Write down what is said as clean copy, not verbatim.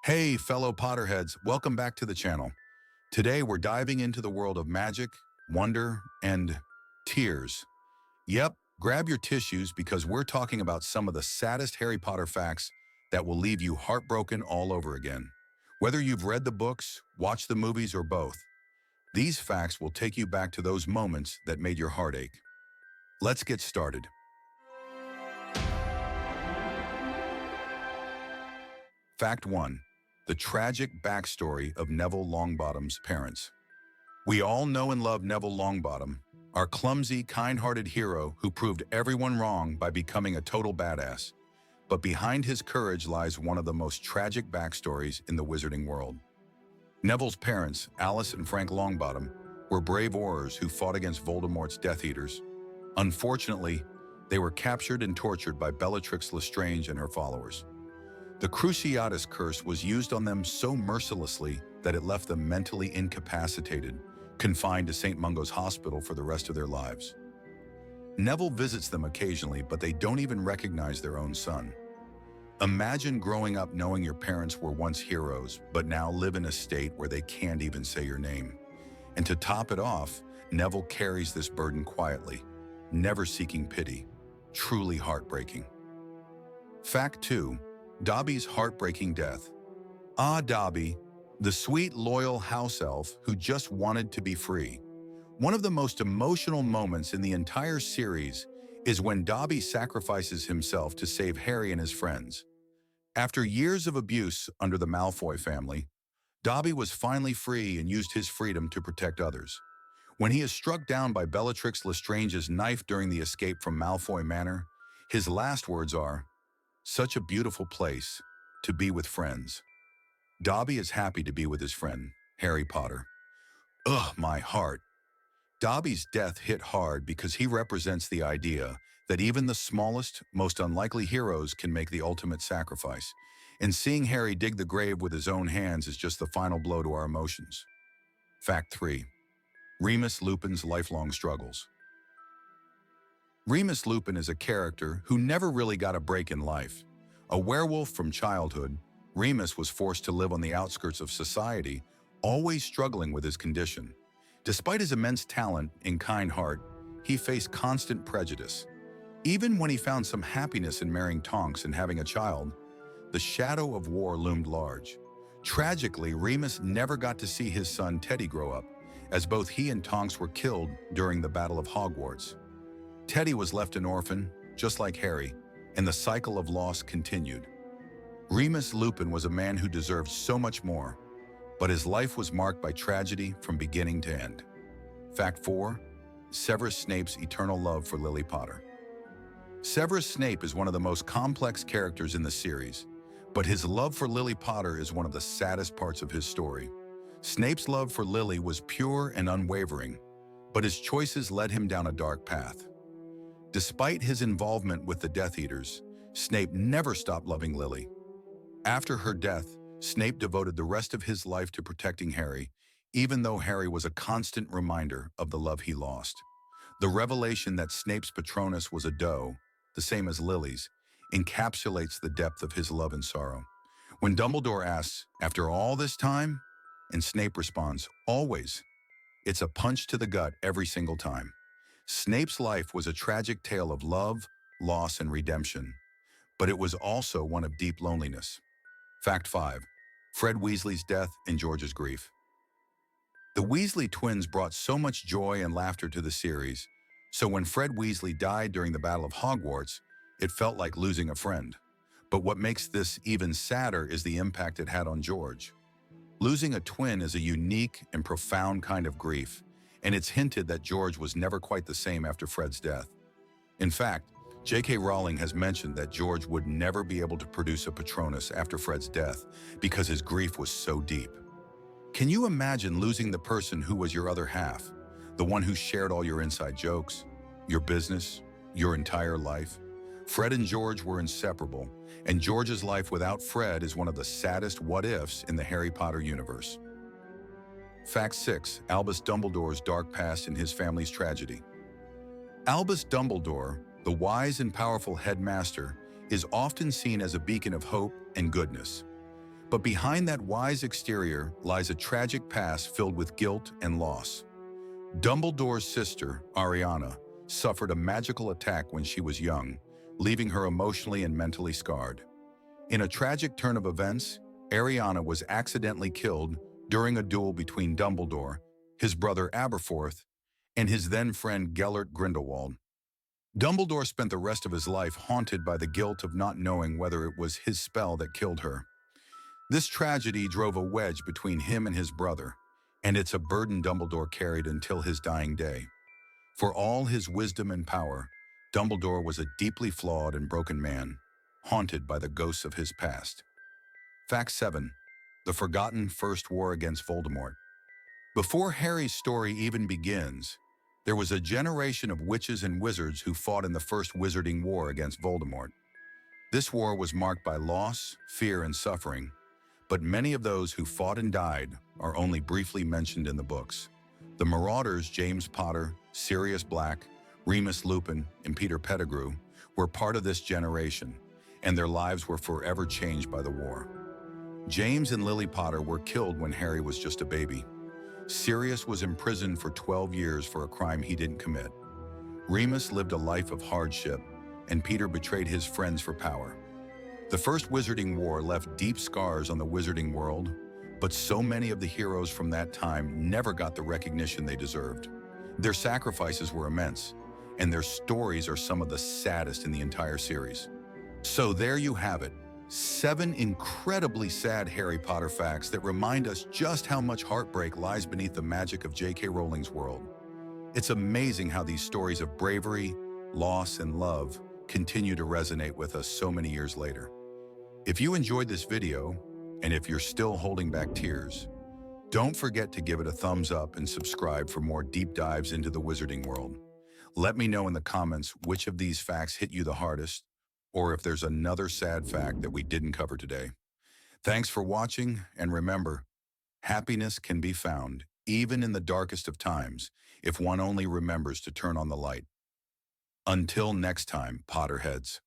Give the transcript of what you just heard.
Hey, fellow Potterheads, welcome back to the channel. Today we're diving into the world of magic, wonder, and tears. Yep, grab your tissues because we're talking about some of the saddest Harry Potter facts that will leave you heartbroken all over again. Whether you've read the books, watched the movies, or both, these facts will take you back to those moments that made your heart ache. Let's get started. Fact 1. The tragic backstory of Neville Longbottom's parents. We all know and love Neville Longbottom, our clumsy, kind-hearted hero who proved everyone wrong by becoming a total badass. But behind his courage lies one of the most tragic backstories in the wizarding world. Neville's parents, Alice and Frank Longbottom, were brave Aurors who fought against Voldemort's Death Eaters. Unfortunately, they were captured and tortured by Bellatrix Lestrange and her followers. The Cruciatus curse was used on them so mercilessly that it left them mentally incapacitated, confined to St. Mungo's Hospital for the rest of their lives. Neville visits them occasionally, but they don't even recognize their own son. Imagine growing up knowing your parents were once heroes, but now live in a state where they can't even say your name. And to top it off, Neville carries this burden quietly, never seeking pity. Truly heartbreaking. Fact 2. Dobby's heartbreaking death. Dobby, the sweet, loyal house elf who just wanted to be free. One of the most emotional moments in the entire series is when Dobby sacrifices himself to save Harry and his friends. After years of abuse under the Malfoy family, Dobby was finally free and used his freedom to protect others. When he is struck down by Bellatrix Lestrange's knife during the escape from Malfoy Manor, his last words are, "Such a beautiful place to be with friends." Dobby is happy to be with his friend, Harry Potter. Ugh, my heart. Dobby's death hit hard because he represents the idea that even the smallest, most unlikely heroes can make the ultimate sacrifice. And seeing Harry dig the grave with his own hands is just the final blow to our emotions. Fact 3. Remus Lupin's lifelong struggles. Remus Lupin is a character who never really got a break in life. A werewolf from childhood, Remus was forced to live on the outskirts of society, always struggling with his condition. Despite his immense talent and kind heart, he faced constant prejudice. Even when he found some happiness in marrying Tonks and having a child, the shadow of war loomed large. Tragically, Remus never got to see his son Teddy grow up, as both he and Tonks were killed during the Battle of Hogwarts. Teddy was left an orphan, just like Harry, and the cycle of loss continued. Remus Lupin was a man who deserved so much more, but his life was marked by tragedy from beginning to end. Fact 4. Severus Snape's eternal love for Lily Potter. Severus Snape is one of the most complex characters in the series, but his love for Lily Potter is one of the saddest parts of his story. Snape's love for Lily was pure and unwavering, but his choices led him down a dark path. Despite his involvement with the Death Eaters, Snape never stopped loving Lily. After her death, Snape devoted the rest of his life to protecting Harry, even though Harry was a constant reminder of the love he lost. The revelation that Snape's Patronus was a doe, the same as Lily's, encapsulates the depth of his love and sorrow. When Dumbledore asks, "After all this time?" and Snape responds, "Always," it's a punch to the gut every single time. Snape's life was a tragic tale of love, loss, and redemption, but it was also one of deep loneliness. Fact 5. Fred Weasley's death and George's grief. The Weasley twins brought so much joy and laughter to the series, so when Fred Weasley died during the Battle of Hogwarts, it felt like losing a friend. But what makes this even sadder is the impact it had on George. Losing a twin is a unique and profound kind of grief, and it's hinted that George was never quite the same after Fred's death. In fact, J.K. Rowling has mentioned that George would never be able to produce a Patronus after Fred's death because his grief was so deep. Can you imagine losing the person who was your other half, the one who shared all your inside jokes, your business, your entire life? Fred and George were inseparable, and George's life without Fred is one of the saddest what-ifs in the Harry Potter universe. Fact 6. Albus Dumbledore's dark past and his family's tragedy. Albus Dumbledore, the wise and powerful headmaster, is often seen as a beacon of hope and goodness. But behind that wise exterior lies a tragic past filled with guilt and loss. Dumbledore's sister, Ariana, suffered a magical attack when she was young, leaving her emotionally and mentally scarred. In a tragic turn of events, Ariana was accidentally killed during a duel between Dumbledore, his brother Aberforth, and his then-friend Gellert Grindelwald. Dumbledore spent the rest of his life haunted by the guilt of not knowing whether it was his spell that killed her. This tragedy drove a wedge between him and his brother, and it's a burden Dumbledore carried until his dying day. For all his wisdom and power, Dumbledore was a deeply flawed and broken man, haunted by the ghosts of his past. Fact 7. The Forgotten First War Against Voldemort. Before Harry's story even begins, there was a generation of witches and wizards who fought in the First Wizarding War against Voldemort. This war was marked by loss, fear, and suffering, but many of those who fought and died are only briefly mentioned in the books. The Marauders James Potter, Sirius Black, Remus Lupin, and Peter Pettigrew were part of this generation, and their lives were forever changed by the war. James and Lily Potter were killed when Harry was just a baby. Sirius was imprisoned for 12 years for a crime he didn't commit. Remus lived a life of hardship, and Peter betrayed his friends for power. The First Wizarding War left deep scars on the wizarding world, but so many of the heroes from that time never got the recognition they deserved. Their sacrifices were immense, and their stories are some of the saddest in the entire series. So there you have it, 7 incredibly sad Harry Potter facts that remind us just how much heartbreak lies beneath the magic of J.K. Rowling's world. It's amazing how these stories of bravery, loss, and love continue to resonate with us so many years later. If you enjoyed this video, and if you're still holding back tears, don't forget to give it a thumbs up and subscribe for more deep dives into the wizarding world. Let me know in the comments which of these facts hit you the hardest, or if there's another sad fact that we didn't cover today. Thanks for watching, and remember, happiness can be found even in the darkest of times if one only remembers to turn on the light. Until next time, Potterheads.